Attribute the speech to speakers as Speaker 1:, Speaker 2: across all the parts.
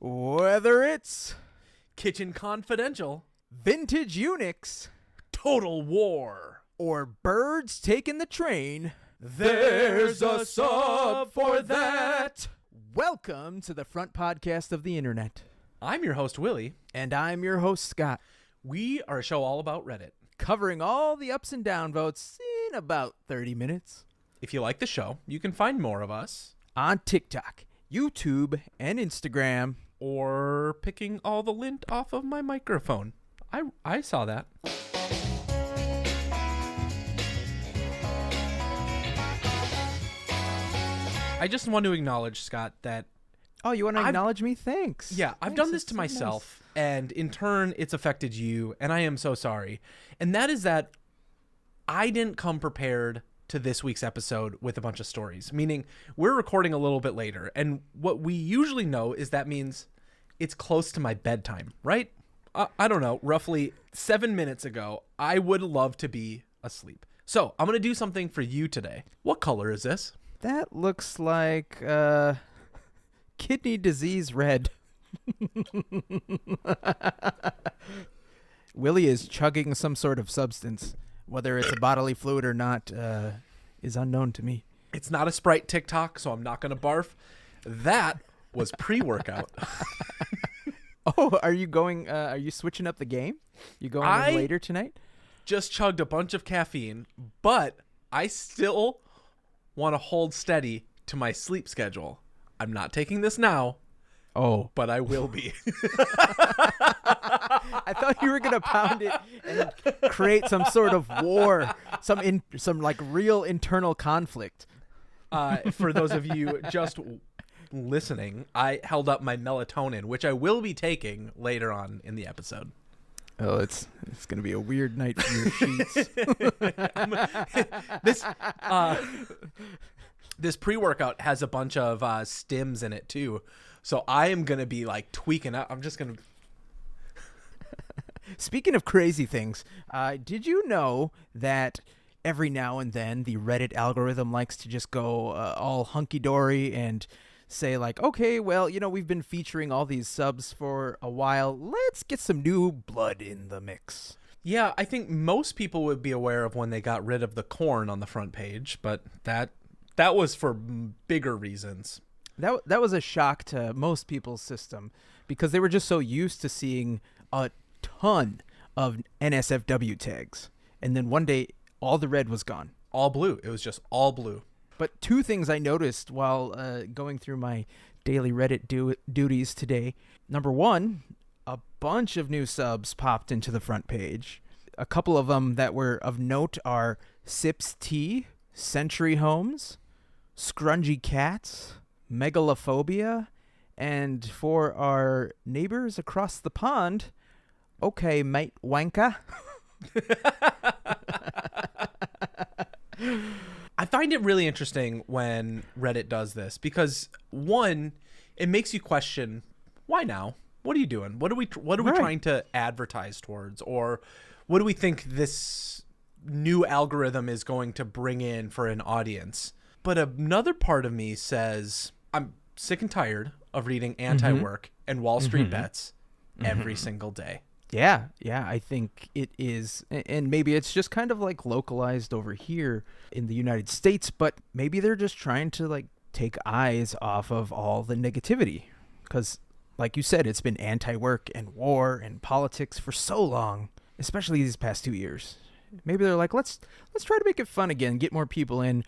Speaker 1: Whether it's
Speaker 2: Kitchen Confidential,
Speaker 1: vintage Unix,
Speaker 2: Total War,
Speaker 1: or birds taking the train,
Speaker 2: there's a sub for that.
Speaker 1: Welcome to the front podcast of the internet.
Speaker 2: I'm your host, Willy.
Speaker 1: And I'm your host, Scott.
Speaker 2: We are a show all about Reddit,
Speaker 1: covering all the ups and down votes in about 30 minutes.
Speaker 2: If you like the show, you can find more of us
Speaker 1: on TikTok, YouTube, and Instagram.
Speaker 2: Or picking all the lint off of my microphone. I saw that. I just want to acknowledge, Scott, that...
Speaker 1: Oh, you want to acknowledge me? Thanks.
Speaker 2: Yeah, I've done this to myself, and in turn, it's affected you, and I am so sorry. And that is that I didn't come prepared to this week's episode with a bunch of stories, meaning we're recording a little bit later, and what we usually know is that means it's close to my bedtime, right? I don't know, roughly 7 minutes ago, I would love to be asleep. So I'm going to do something for you today. What color is this?
Speaker 1: That looks like kidney disease red. Willy is chugging some sort of substance. Whether it's a bodily fluid or not is unknown to me.
Speaker 2: It's not a Sprite TikTok, so I'm not going to barf. That was pre-workout.
Speaker 1: Oh, are you switching up the game? You going in later tonight?
Speaker 2: Just chugged a bunch of caffeine, but I still want to hold steady to my sleep schedule. I'm not taking this now.
Speaker 1: Oh,
Speaker 2: but I will be.
Speaker 1: I thought you were going to pound it and create some sort of war, some like real internal conflict.
Speaker 2: For those of you just listening, I held up my melatonin, which I will be taking later on in the episode.
Speaker 1: Oh, it's going to be a weird night for your sheets.
Speaker 2: This pre-workout has a bunch of stims in it too. So I am going to be like tweaking out. I'm just going to...
Speaker 1: Speaking of crazy things, did you know that every now and then the Reddit algorithm likes to just go all hunky-dory and say like, okay, well, we've been featuring all these subs for a while. Let's get some new blood in the mix.
Speaker 2: Yeah, I think most people would be aware of when they got rid of the corn on the front page, but that was for bigger reasons.
Speaker 1: That was a shock to most people's system because they were just so used to seeing a ton of NSFW tags. And then one day, all the red was gone.
Speaker 2: All blue. It was just all blue.
Speaker 1: But two things I noticed while going through my daily Reddit duties today. Number one, a bunch of new subs popped into the front page. A couple of them that were of note are Sips Tea, Century Homes, Scrungy Cats, Megalophobia, and for our neighbors across the pond, okay, mate wanker.
Speaker 2: I find it really interesting when Reddit does this because, one, it makes you question, why now? What are you doing? What are we trying to advertise towards? Or what do we think this new algorithm is going to bring in for an audience? But another part of me says, I'm sick and tired of reading anti-work and Wall Street bets every single day.
Speaker 1: Yeah, I think it is. And maybe it's just kind of like localized over here in the United States, but maybe they're just trying to like take eyes off of all the negativity. Because like you said, it's been anti-work and war and politics for so long, especially these past 2 years. Maybe they're like, let's try to make it fun again, get more people in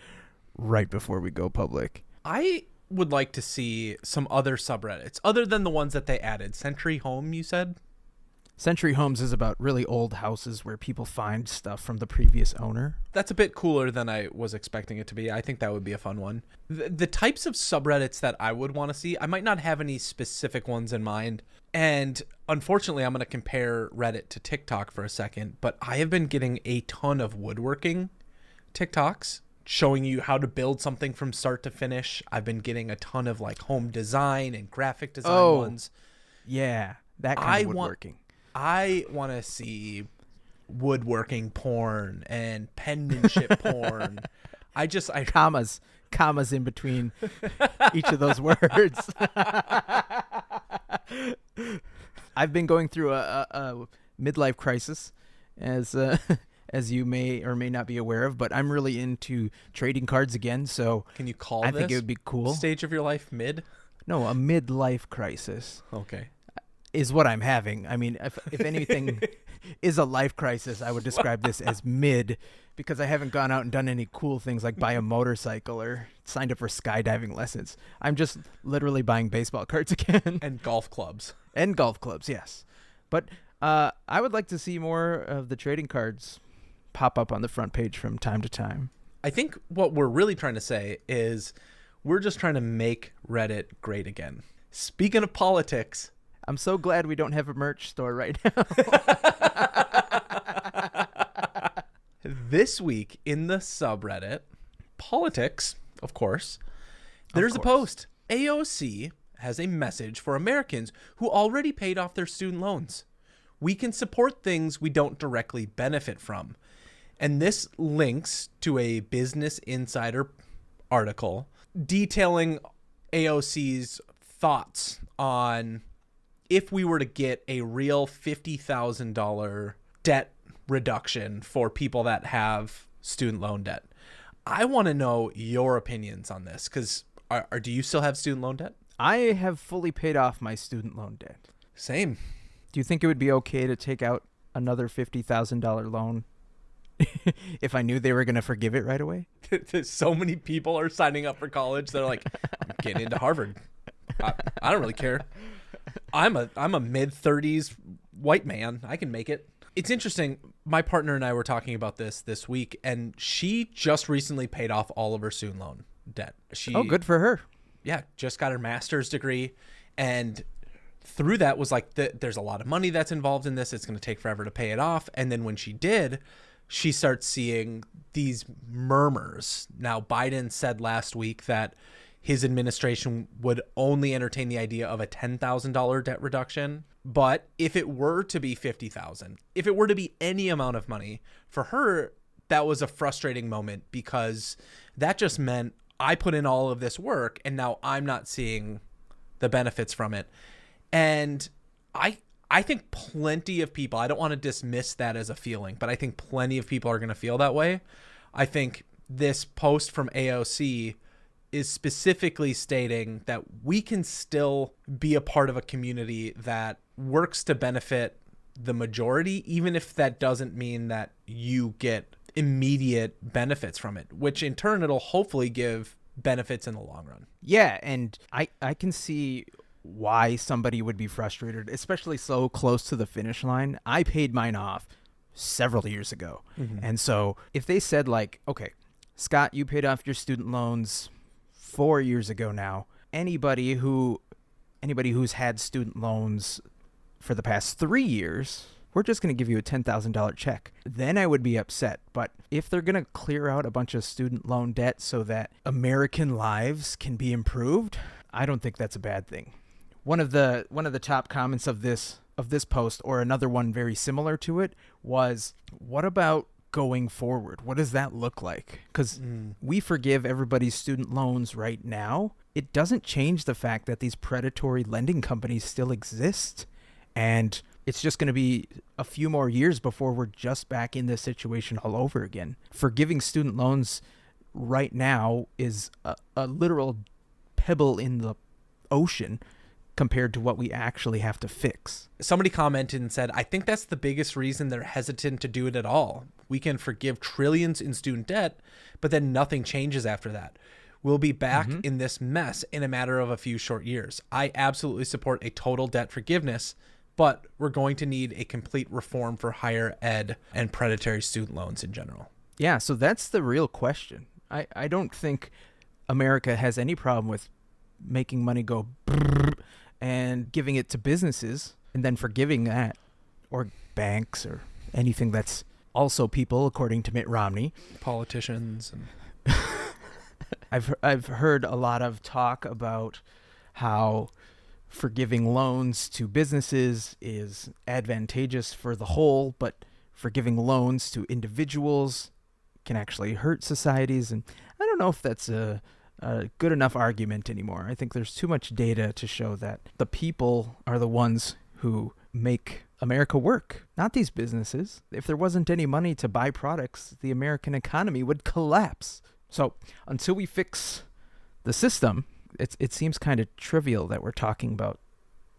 Speaker 1: right before we go public.
Speaker 2: I would like to see some other subreddits other than the ones that they added. Century Home, you said?
Speaker 1: Century Homes is about really old houses where people find stuff from the previous owner.
Speaker 2: That's a bit cooler than I was expecting it to be. I think that would be a fun one. The types of subreddits that I would want to see, I might not have any specific ones in mind. And unfortunately, I'm going to compare Reddit to TikTok for a second. But I have been getting a ton of woodworking TikToks showing you how to build something from start to finish. I've been getting a ton of like home design and graphic design ones.
Speaker 1: Yeah, that kind of woodworking.
Speaker 2: I want to see woodworking porn and penmanship porn. I
Speaker 1: commas in between each of those words. I've been going through a midlife crisis, as as you may or may not be aware of, but I'm really into trading cards again. So
Speaker 2: Can you call
Speaker 1: I
Speaker 2: this
Speaker 1: think it would be cool.
Speaker 2: stage of your life mid?
Speaker 1: No, a midlife crisis
Speaker 2: Okay.
Speaker 1: is what I'm having. I mean, if anything is a life crisis, I would describe this as mid, because I haven't gone out and done any cool things like buy a motorcycle or signed up for skydiving lessons. I'm just literally buying baseball cards again.
Speaker 2: And golf clubs.
Speaker 1: And golf clubs, yes. But I would like to see more of the trading cards pop up on the front page from time to time.
Speaker 2: I think what we're really trying to say is we're just trying to make Reddit great again. Speaking of politics,
Speaker 1: I'm so glad we don't have a merch store right now.
Speaker 2: this week in the subreddit, politics, of course, there's a post. AOC has a message for Americans who already paid off their student loans. We can support things we don't directly benefit from. And this links to a Business Insider article detailing AOC's thoughts on if we were to get a real $50,000 debt reduction for people that have student loan debt. I want to know your opinions on this, because do you still have student loan debt?
Speaker 1: I have fully paid off my student loan debt.
Speaker 2: Same.
Speaker 1: Do you think it would be okay to take out another $50,000 loan if I knew they were going to forgive it right away?
Speaker 2: So many people are signing up for college. They're like, I'm getting into Harvard. I don't really care. I'm a mid-30s white man. I can make it. It's interesting. My partner and I were talking about this week, and she just recently paid off all of her student loan debt.
Speaker 1: Oh, good for her.
Speaker 2: Yeah, just got her master's degree, and through that was like, there's a lot of money that's involved in this. It's going to take forever to pay it off. And then when she did, she starts seeing these murmurs. Now, Biden said last week that his administration would only entertain the idea of a $10,000 debt reduction. But if it were to be $50,000, if it were to be any amount of money, for her, that was a frustrating moment, because that just meant I put in all of this work and now I'm not seeing the benefits from it. And I think plenty of people, I don't want to dismiss that as a feeling, but I think plenty of people are going to feel that way. I think this post from AOC is specifically stating that we can still be a part of a community that works to benefit the majority, even if that doesn't mean that you get immediate benefits from it, which in turn it'll hopefully give benefits in the long run.
Speaker 1: Yeah, and I can see why somebody would be frustrated, especially so close to the finish line. I paid mine off several years ago. Mm-hmm. And so if they said like, okay, Scott, you paid off your student loans 4 years ago now. Anybody who's had student loans for the past 3 years, we're just going to give you a $10,000 check. Then I would be upset. But if they're going to clear out a bunch of student loan debt so that American lives can be improved, I don't think that's a bad thing. One of the top comments of this post, or another one very similar to it, was, what about going forward? What does that look like? Because we forgive everybody's student loans right now. It doesn't change the fact that these predatory lending companies still exist. And it's just going to be a few more years before we're just back in this situation all over again. Forgiving student loans right now is a literal pebble in the ocean compared to what we actually have to fix.
Speaker 2: Somebody commented and said, I think that's the biggest reason they're hesitant to do it at all. We can forgive trillions in student debt, but then nothing changes after that. We'll be back in this mess in a matter of a few short years. I absolutely support a total debt forgiveness, but we're going to need a complete reform for higher ed and predatory student loans in general.
Speaker 1: Yeah, so that's the real question. I don't think America has any problem with making money go brrr and giving it to businesses and then forgiving that, or banks, or anything that's also people, according to Mitt Romney.
Speaker 2: Politicians. And
Speaker 1: I've heard a lot of talk about how forgiving loans to businesses is advantageous for the whole, but forgiving loans to individuals can actually hurt societies. And I don't know if that's a good enough argument anymore. I think there's too much data to show that the people are the ones who make America work, not these businesses. If there wasn't any money to buy products, the American economy would collapse. So until we fix the system, it seems kind of trivial that we're talking about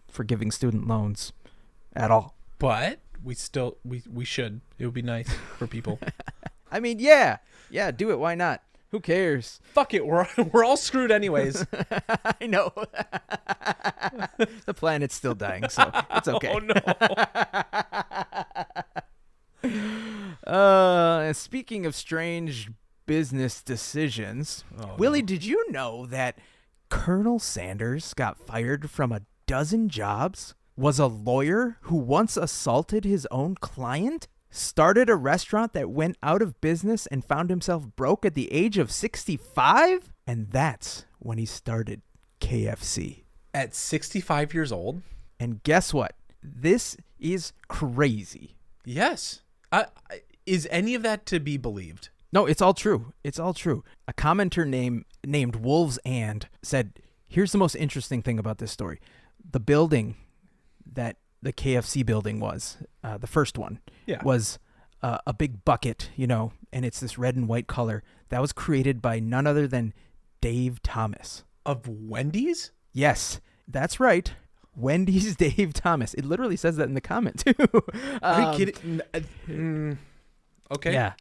Speaker 1: forgiving student loans at all.
Speaker 2: But we should. It would be nice for people.
Speaker 1: I mean, yeah, do it. Why not? Who cares?
Speaker 2: Fuck it. We're all screwed anyways.
Speaker 1: I know. The planet's still dying, so it's okay.
Speaker 2: Oh no.
Speaker 1: And speaking of strange business decisions, Willy, did you know that Colonel Sanders got fired from a dozen jobs, was a lawyer who once assaulted his own client, started a restaurant that went out of business and found himself broke at the age of 65? And that's when he started KFC.
Speaker 2: At 65 years old?
Speaker 1: And guess what? This is crazy.
Speaker 2: Yes. Is any of that to be believed?
Speaker 1: No, it's all true. It's all true. A commenter named Wolves and said, here's the most interesting thing about this story. The building that the KFC building was, the first one, was a big bucket, and it's this red and white color. That was created by none other than Dave Thomas.
Speaker 2: Of Wendy's?
Speaker 1: Yes, that's right. Wendy's Dave Thomas. It literally says that in the comment, too.
Speaker 2: Are you kidding? Okay.
Speaker 1: Yeah.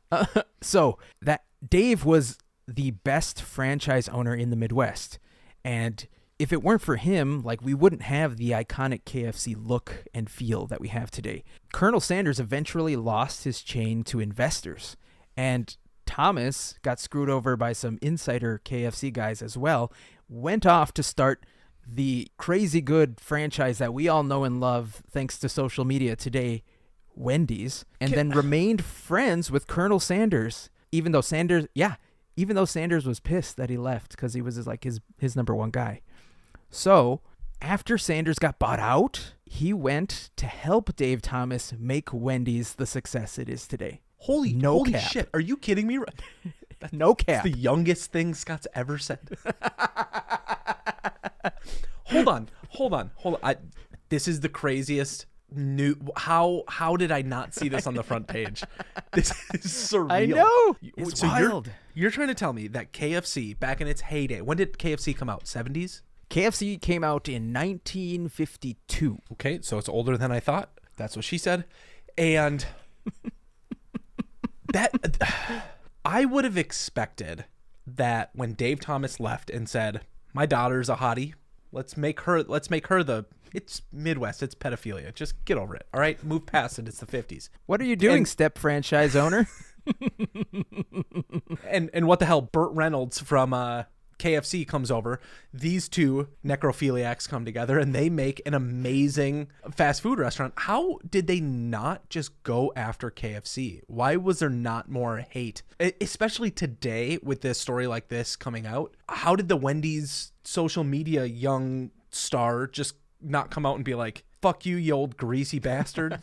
Speaker 1: So that Dave was the best franchise owner in the Midwest. And if it weren't for him, we wouldn't have the iconic KFC look and feel that we have today. Colonel Sanders eventually lost his chain to investors, and Thomas got screwed over by some insider KFC guys as well, went off to start the crazy good franchise that we all know and love thanks to social media today, Wendy's, and then remained friends with Colonel Sanders, even though Sanders was pissed that he left because he was his number one guy. So after Sanders got bought out, he went to help Dave Thomas make Wendy's the success it is today.
Speaker 2: Holy
Speaker 1: cap.
Speaker 2: Shit. Are you kidding me?
Speaker 1: No cap.
Speaker 2: That's the youngest thing Scott's ever said. Hold on. This is the craziest new. How did I not see this on the front page? This is surreal.
Speaker 1: I know. It's wild.
Speaker 2: You're trying to tell me that KFC, back in its heyday, when did KFC come out? 70s?
Speaker 1: KFC came out in 1952.
Speaker 2: Okay, so it's older than I thought. That's what she said. And that I would have expected that when Dave Thomas left and said, "My daughter's a hottie. Let's make her it's Midwest, it's pedophilia. Just get over it. All right? Move past it. It's the 50s."
Speaker 1: What are you doing, step franchise owner?
Speaker 2: And what the hell? Burt Reynolds from KFC comes over. These two necrophiliacs come together and they make an amazing fast food restaurant. How did they not just go after KFC? Why was there not more hate? Especially today with this story like this coming out. How did the Wendy's social media young star just not come out and be like, "Fuck you, you old greasy bastard"?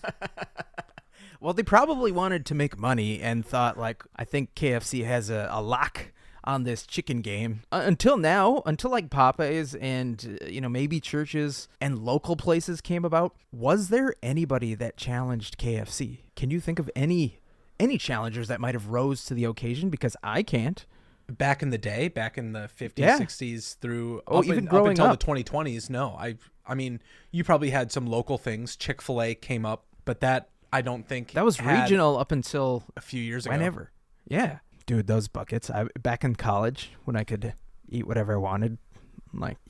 Speaker 1: Well, they probably wanted to make money and thought, I think KFC has a lock on this chicken game. Until Popeyes and, maybe churches and local places came about, was there anybody that challenged KFC? Can you think of any challengers that might have rose to the occasion? Because I can't.
Speaker 2: Back in the day, back in the 50s,
Speaker 1: Yeah.
Speaker 2: 60s through
Speaker 1: even
Speaker 2: up
Speaker 1: growing
Speaker 2: until
Speaker 1: up.
Speaker 2: the 2020s, no. I mean, you probably had some local things. Chick-fil-A came up, but that I don't think
Speaker 1: That was
Speaker 2: had
Speaker 1: regional up until
Speaker 2: a few years ago.
Speaker 1: whenever. Yeah. Dude, those buckets. Back in college when I could eat whatever I wanted,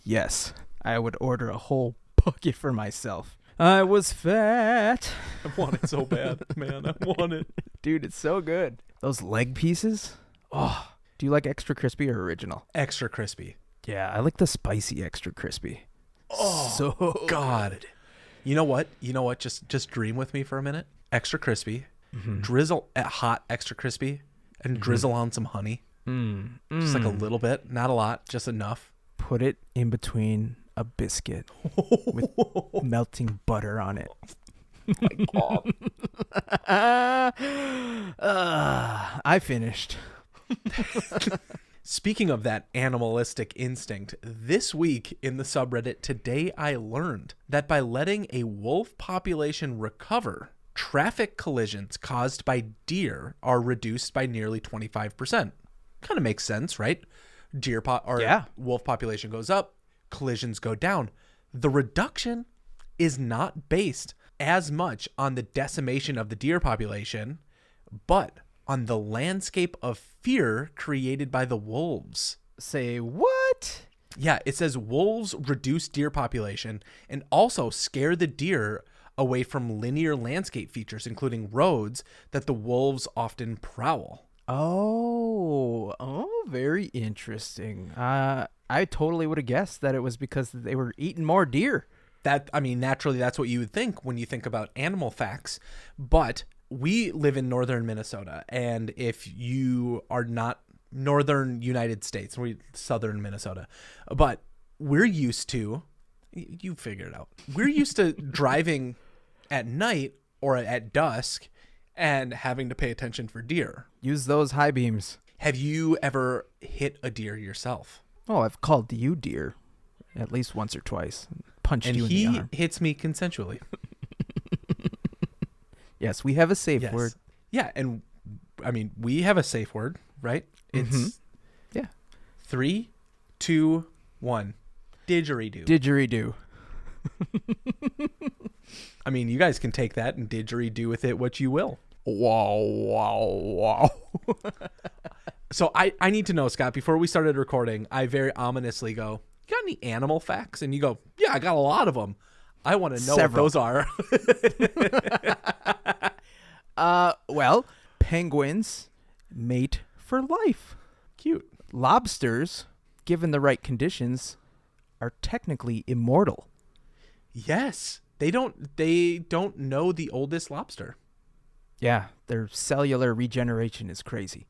Speaker 1: yes, I would order a whole bucket for myself. I was fat.
Speaker 2: I want it so bad, man. I want it.
Speaker 1: Dude, it's so good. Those leg pieces. Oh, do you like extra crispy or original?
Speaker 2: Extra crispy.
Speaker 1: Yeah, I like the spicy extra crispy.
Speaker 2: Oh,
Speaker 1: so
Speaker 2: God.
Speaker 1: good.
Speaker 2: You know what? Just dream with me for a minute. Extra crispy.
Speaker 1: Mm-hmm.
Speaker 2: Drizzle at hot extra crispy and drizzle on some honey. Just a little bit, not a lot, just enough.
Speaker 1: Put it in between a biscuit with melting butter on it.
Speaker 2: Oh my God.
Speaker 1: I finished.
Speaker 2: Speaking of that animalistic instinct, this week in the subreddit Today I Learned that by letting a wolf population recover, traffic collisions caused by deer are reduced by nearly 25%. Kind of makes sense, right? Wolf population goes up, collisions go down. The reduction is not based as much on the decimation of the deer population, but on the landscape of fear created by the wolves.
Speaker 1: Say what?
Speaker 2: Yeah, it says wolves reduce deer population and also scare the deer away from linear landscape features, including roads that the wolves often prowl.
Speaker 1: Oh, very interesting. I totally would have guessed that it was because they were eating more deer.
Speaker 2: Naturally, that's what you would think when you think about animal facts, but we live in northern Minnesota, and if you are not northern United States, we're southern Minnesota, but we're used to, you figure it out, we're used to driving at night or at dusk and having to pay attention for deer.
Speaker 1: Use those high beams.
Speaker 2: Have you ever hit a deer yourself?
Speaker 1: Oh, I've called you deer at least once or twice. Punched
Speaker 2: and
Speaker 1: you in the arm.
Speaker 2: And he hits me consensually.
Speaker 1: Yes, we have a safe word.
Speaker 2: Yeah, and we have a safe word, right? It's 3, 2, 1. Didgeridoo.
Speaker 1: Didgeridoo.
Speaker 2: You guys can take that and didgeridoo with it what you will.
Speaker 1: Wow.
Speaker 2: So I need to know, Scott, before we started recording, I very ominously go, you got any animal facts? And you go, yeah, I got a lot of them. I want to know what those are.
Speaker 1: Well, penguins mate for life.
Speaker 2: Cute.
Speaker 1: Lobsters, given the right conditions, are technically immortal.
Speaker 2: Yes. They don't know the oldest lobster.
Speaker 1: Yeah, their cellular regeneration is crazy.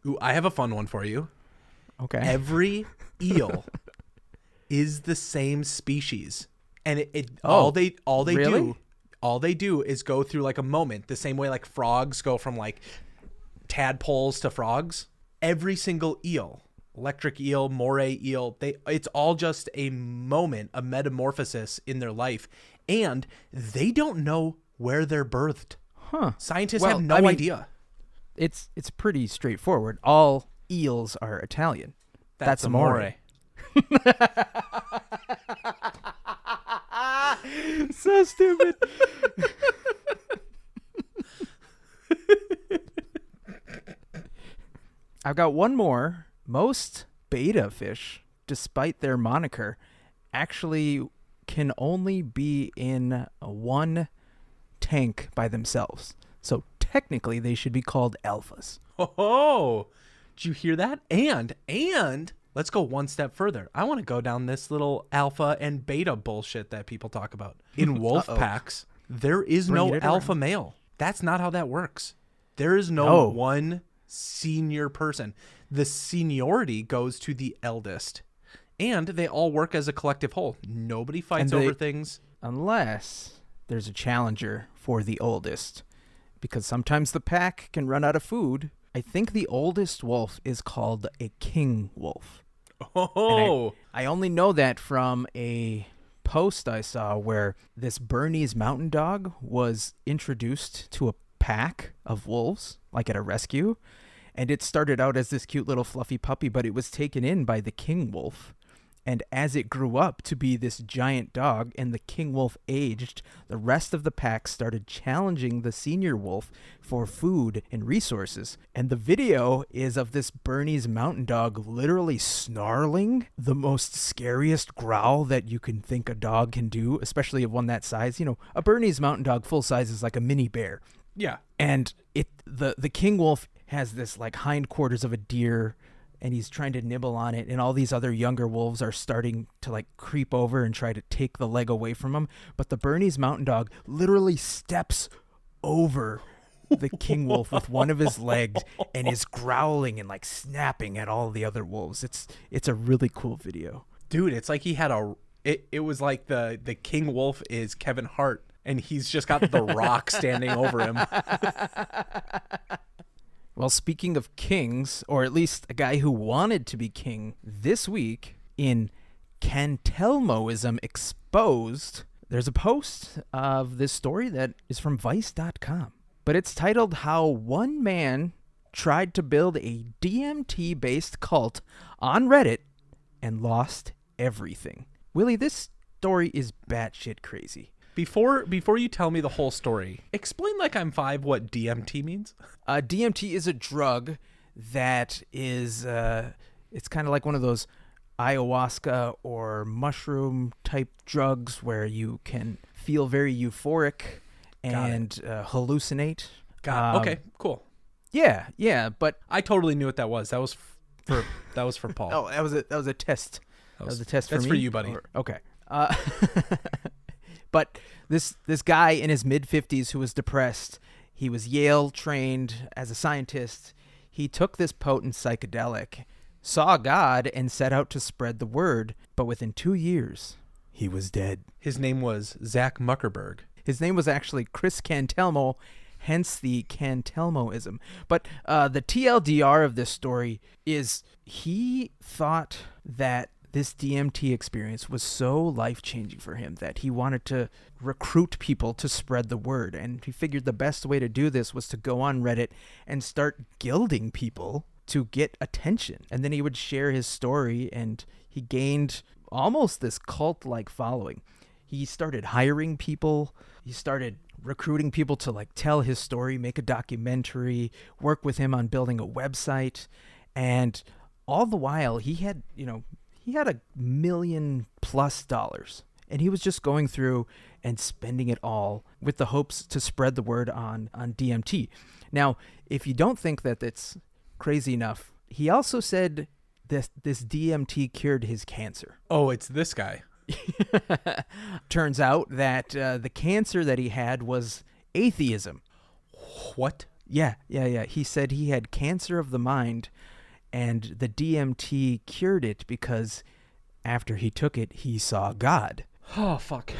Speaker 2: Ooh, I have a fun one for you.
Speaker 1: Okay.
Speaker 2: Every eel is the same species. And all they do is go through like a moment, the same way like frogs go from like tadpoles to frogs. Every single eel, electric eel, moray eel, it's all just a moment, a metamorphosis in their life, and they don't know where they're birthed.
Speaker 1: Huh.
Speaker 2: Scientists have no idea.
Speaker 1: It's pretty straightforward. All eels are Italian. That's a moray. So stupid. I've got one more. Most betta fish, despite their moniker, actually can only be in one tank by themselves. So technically they should be called alphas.
Speaker 2: Oh, did you hear that? And let's go one step further. I want to go down this little alpha and beta bullshit that people talk about. In wolf packs, there is no alpha male. That's not how that works. There is no one senior person. The seniority goes to the eldest. And they all work as a collective whole. Nobody fights over things.
Speaker 1: Unless there's a challenger for the oldest. Because sometimes the pack can run out of food. I think the oldest wolf is called a king wolf.
Speaker 2: Oh.
Speaker 1: I only know that from a post I saw where this Bernese mountain dog was introduced to a pack of wolves, like at a rescue. And it started out as this cute little fluffy puppy, but it was taken in by the king wolf. And as it grew up to be this giant dog and the king wolf aged, the rest of the pack started challenging the senior wolf for food and resources. And the video is of this Bernese mountain dog literally snarling the most scariest growl that you can think a dog can do, especially of one that size. You know, a Bernese mountain dog full size is like a mini bear.
Speaker 2: Yeah.
Speaker 1: And the king wolf has this like hindquarters of a deer, and he's trying to nibble on it, and all these other younger wolves are starting to like creep over and try to take the leg away from him. But the Bernese mountain dog literally steps over the king wolf with one of his legs and is growling and like snapping at all the other wolves. It's a really cool video.
Speaker 2: Dude, it's like he had it was like the king wolf is Kevin Hart, and he's just got The Rock standing over him.
Speaker 1: Well, speaking of kings, or at least a guy who wanted to be king, this week in Cantomoism Exposed, there's a post of this story that is from Vice.com. But it's titled How One Man Tried to Build a DMT-Based Cult on Reddit and Lost Everything. Willie, this story is batshit crazy.
Speaker 2: Before you tell me the whole story, explain like I'm 5 what DMT means.
Speaker 1: DMT is a drug that is, it's kind of like one of those ayahuasca or mushroom type drugs where you can feel very euphoric and hallucinate.
Speaker 2: Got it. Okay, cool.
Speaker 1: Yeah, but
Speaker 2: I totally knew what that was. That was for Paul.
Speaker 1: Oh, that was a test. That was a test for me.
Speaker 2: That's for you, buddy.
Speaker 1: Okay. But this guy in his mid-50s who was depressed, he was Yale trained as a scientist. He took this potent psychedelic, saw God, and set out to spread the word. But within 2 years, he was dead.
Speaker 2: His name was Zach Muckerberg.
Speaker 1: His name was actually Chris Cantelmo, hence the Cantelmoism. But the TLDR of this story is he thought that this DMT experience was so life-changing for him that he wanted to recruit people to spread the word. And he figured the best way to do this was to go on Reddit and start gilding people to get attention. And then he would share his story, and he gained almost this cult-like following. He started hiring people. He started recruiting people to like tell his story, make a documentary, work with him on building a website. And all the while he had $1 million+ and he was just going through and spending it all with the hopes to spread the word on DMT. Now, if you don't think that it's crazy enough, he also said this DMT cured his cancer.
Speaker 2: Oh, it's this guy.
Speaker 1: Turns out that the cancer that he had was atheism.
Speaker 2: What?
Speaker 1: Yeah. He said he had cancer of the mind, and the DMT cured it because after he took it, he saw God.
Speaker 2: Oh, fuck.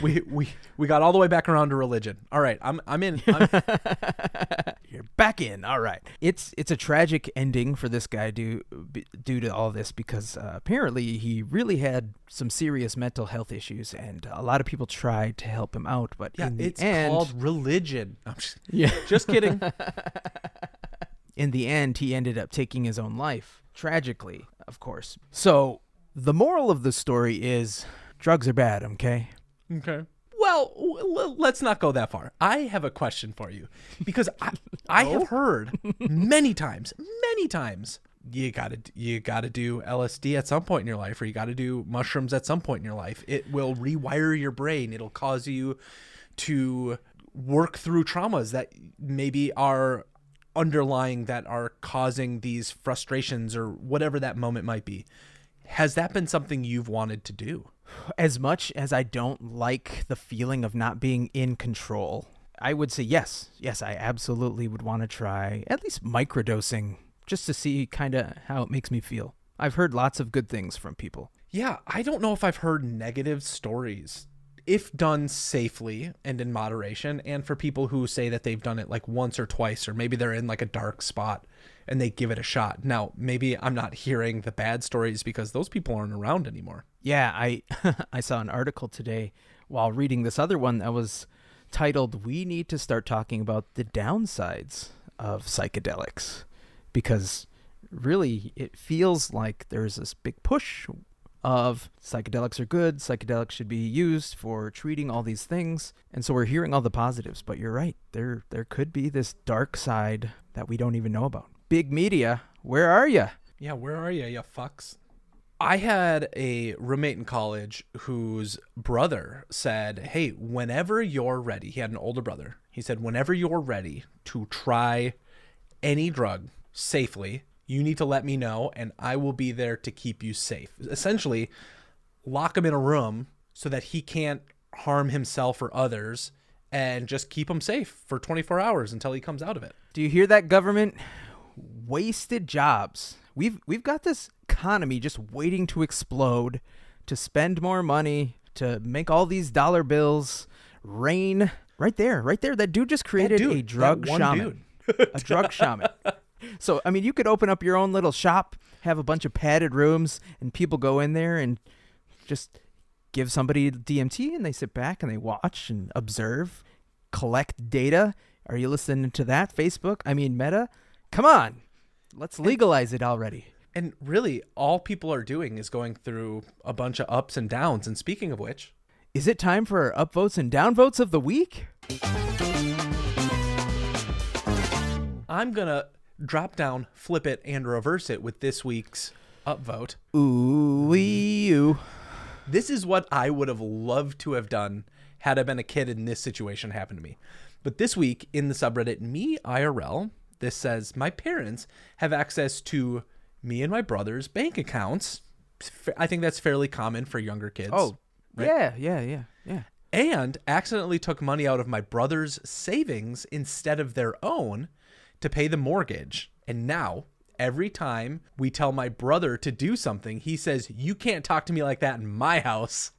Speaker 2: We got all the way back around to religion. All right, I'm in.
Speaker 1: You're back in. All right. It's a tragic ending for this guy due to all this because apparently he really had some serious mental health issues, and a lot of people tried to help him out. But in the end,
Speaker 2: called religion. Just kidding.
Speaker 1: In the end, he ended up taking his own life, tragically, of course. So the moral of the story is drugs are bad, okay?
Speaker 2: Okay. Well, let's not go that far. I have a question for you because I have heard many times, you gotta do LSD at some point in your life, or you gotta do mushrooms at some point in your life. It will rewire your brain. It'll cause you to work through traumas that maybe are underlying, that are causing these frustrations or whatever that moment might be. Has that been something you've wanted to do?
Speaker 1: As much as I don't like the feeling of not being in control, I would say yes. Yes, I absolutely would want to try at least microdosing just to see kind of how it makes me feel. I've heard lots of good things from people.
Speaker 2: Yeah, I don't know if I've heard negative stories, if done safely and in moderation, and for people who say that they've done it like once or twice, or maybe they're in like a dark spot and they give it a shot. Now, maybe I'm not hearing the bad stories because those people aren't around anymore.
Speaker 1: Yeah, I saw an article today while reading this other one that was titled, "We Need to Start Talking About the Downsides of Psychedelics," because really it feels like there's this big push of psychedelics are good, psychedelics should be used for treating all these things. And so we're hearing all the positives, but you're right. There could be this dark side that we don't even know about. Big media, where are you?
Speaker 2: Yeah, where are you fucks? I had a roommate in college whose brother said, hey, whenever you're ready, he had an older brother. He said, whenever you're ready to try any drug safely, you need to let me know and I will be there to keep you safe. Essentially, lock him in a room so that he can't harm himself or others and just keep him safe for 24 hours until he comes out of it.
Speaker 1: Do you hear that, government? Wasted jobs. We've got this economy just waiting to explode, to spend more money, to make all these dollar bills rain. Right there. That dude just created a drug shaman. A drug shaman. So, I mean, you could open up your own little shop, have a bunch of padded rooms, and people go in there and just give somebody DMT, and they sit back and they watch and observe, collect data. Are you listening to that, Facebook? I mean, Meta? Come on. Let's legalize it already.
Speaker 2: And really, all people are doing is going through a bunch of ups and downs. And speaking of which,
Speaker 1: is it time for our upvotes and downvotes of the week?
Speaker 2: I'm going to drop down, flip it, and reverse it with this week's upvote.
Speaker 1: Ooh-wee-oo.
Speaker 2: This is what I would have loved to have done had I been a kid and this situation happened to me. But this week in the subreddit Me IRL, this says, my parents have access to me and my brother's bank accounts. I think that's fairly common for younger kids.
Speaker 1: Oh, right? Yeah.
Speaker 2: And accidentally took money out of my brother's savings instead of their own to pay the mortgage. And now, every time we tell my brother to do something, he says, you can't talk to me like that in my house.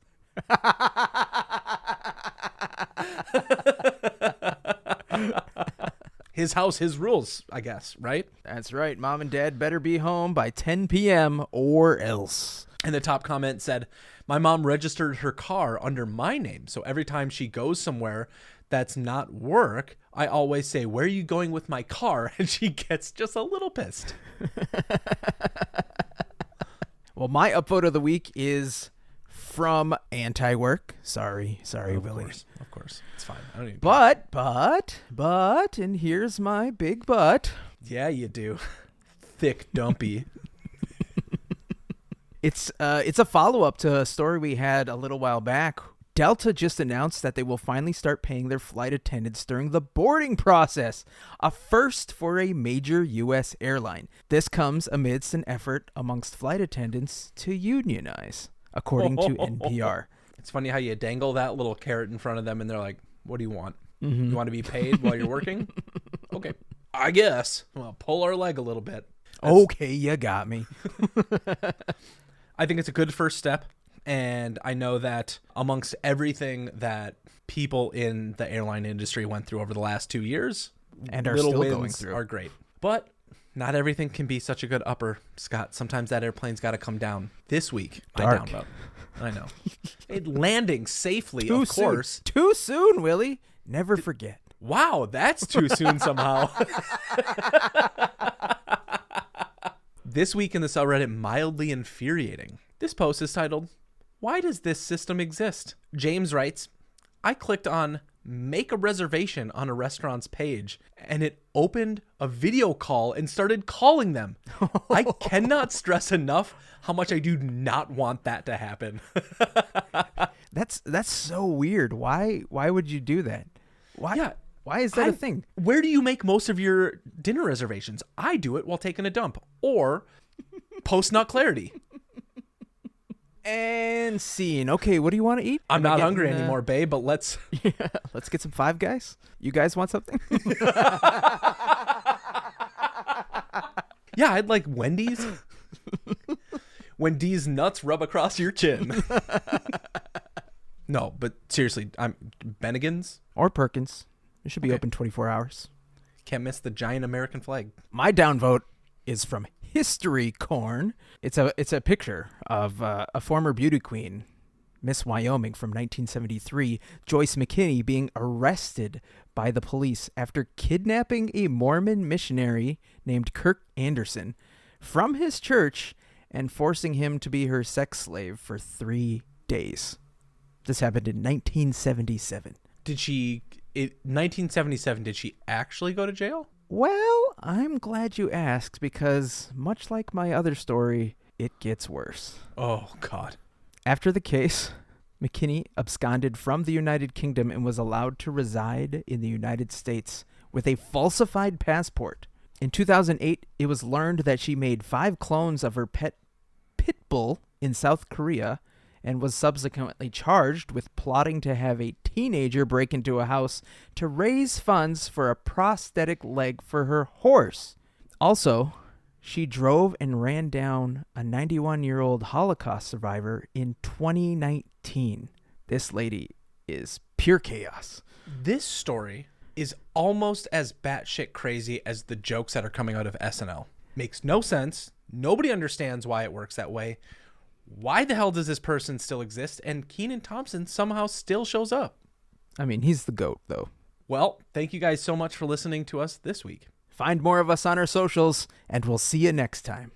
Speaker 2: His house, his rules, I guess, right?
Speaker 1: That's right. Mom and Dad better be home by 10 p.m. or else.
Speaker 2: And the top comment said, my mom registered her car under my name. So every time she goes somewhere that's not work, I always say, where are you going with my car? And she gets just a little pissed.
Speaker 1: Well, my upvote of the week is from Anti-Work. Sorry, Willy.
Speaker 2: Of course. It's fine. I don't even
Speaker 1: But, and here's my big but.
Speaker 2: Yeah, you do. Thick, dumpy.
Speaker 1: It's a follow-up to a story we had a little while back. Delta just announced that they will finally start paying their flight attendants during the boarding process, a first for a major U.S. airline. This comes amidst an effort amongst flight attendants to unionize, according to NPR.
Speaker 2: It's funny how you dangle that little carrot in front of them and they're like, what do you want? Mm-hmm. You want to be paid while you're working? Okay, I guess. Well, pull our leg a little bit.
Speaker 1: Okay, you got me.
Speaker 2: I think it's a good first step. And I know that amongst everything that people in the airline industry went through over the last 2 years,
Speaker 1: and are
Speaker 2: little
Speaker 1: still
Speaker 2: wins
Speaker 1: going through,
Speaker 2: are great. But not everything can be such a good upper, Scott. Sometimes that airplane's got to come down. This week,
Speaker 1: Dark.
Speaker 2: I downvote. I know. Landing safely, of course.
Speaker 1: Too soon, Willy. Never forget.
Speaker 2: Wow, that's too soon somehow. This week in the subreddit, mildly infuriating. This post is titled, why does this system exist? James writes, I clicked on make a reservation on a restaurant's page and it opened a video call and started calling them. I cannot stress enough how much I do not want that to happen.
Speaker 1: That's so weird. Why would you do that? Why?
Speaker 2: Yeah.
Speaker 1: Why is that a thing?
Speaker 2: Where do you make most of your dinner reservations? I do it while taking a dump or post not clarity.
Speaker 1: And scene. Okay, what do you want to eat?
Speaker 2: I'm not hungry anymore, babe, but let's
Speaker 1: get some Five Guys. You guys want something?
Speaker 2: Yeah, I'd like Wendy's. When D's nuts rub across your chin. No, but seriously, I'm Bennigan's
Speaker 1: or Perkins. It should be open 24 hours.
Speaker 2: Can't miss the giant American flag.
Speaker 1: My downvote is from History Corn. It's a picture of a former beauty queen, Miss Wyoming from 1973, Joyce McKinney, being arrested by the police after kidnapping a Mormon missionary named Kirk Anderson from his church and forcing him to be her sex slave for 3 days. This happened in 1977.
Speaker 2: In 1977, did she actually go to jail?
Speaker 1: Well, I'm glad you asked because, much like my other story, it gets worse.
Speaker 2: Oh, God.
Speaker 1: After the case, McKinney absconded from the United Kingdom and was allowed to reside in the United States with a falsified passport. In 2008, it was learned that she made 5 clones of her pet pit bull in South Korea and was subsequently charged with plotting to have a teenager break into a house to raise funds for a prosthetic leg for her horse. Also, she drove and ran down a 91-year-old Holocaust survivor in 2019. This lady is pure chaos.
Speaker 2: This story is almost as batshit crazy as the jokes that are coming out of SNL. Makes no sense. Nobody understands why it works that way. Why the hell does this person still exist? And Kenan Thompson somehow still shows up.
Speaker 1: I mean, he's the GOAT, though.
Speaker 2: Well, thank you guys so much for listening to us this week.
Speaker 1: Find more of us on our socials, and we'll see you next time.